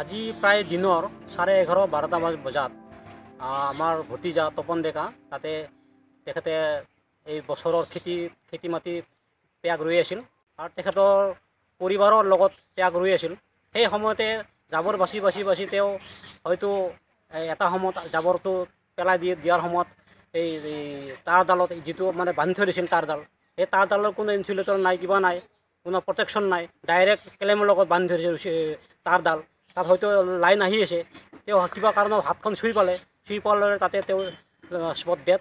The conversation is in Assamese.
আজি প্ৰায় দিনৰ 11:30-12টা বজাত আমাৰ ভতিজা তপন ডেকা তাতে তেখেতে এই বছৰৰ খেতি মাটি পেগ ৰুই আছিল আৰু তেখেতৰ পৰিবাৰৰ লগত পেগ ৰুই আছিল। সেই সময়তে জাবৰ বাছি তেওঁ হয়তো এটা সময়ত জাবৰটো পেলাই দিয়াৰ সময়ত এই তাঁৰডালত যিটো মানে বান্ধি থৈ দিছিল তাঁৰডাল, সেই তাঁৰডালৰ কোনো ইনচুলেটৰ নাই, কিবা নাই, কোনো প্ৰটেকশ্যন নাই, ডাইৰেক্ট কেলেমৰ লগত বান্ধি থৈছে তাঁৰডাল। তাত হয়তো লাইন আহি আছে, তেওঁ কিবা কাৰণত হাতখন চুই পালে, তাতে তেওঁ স্পট ডেথ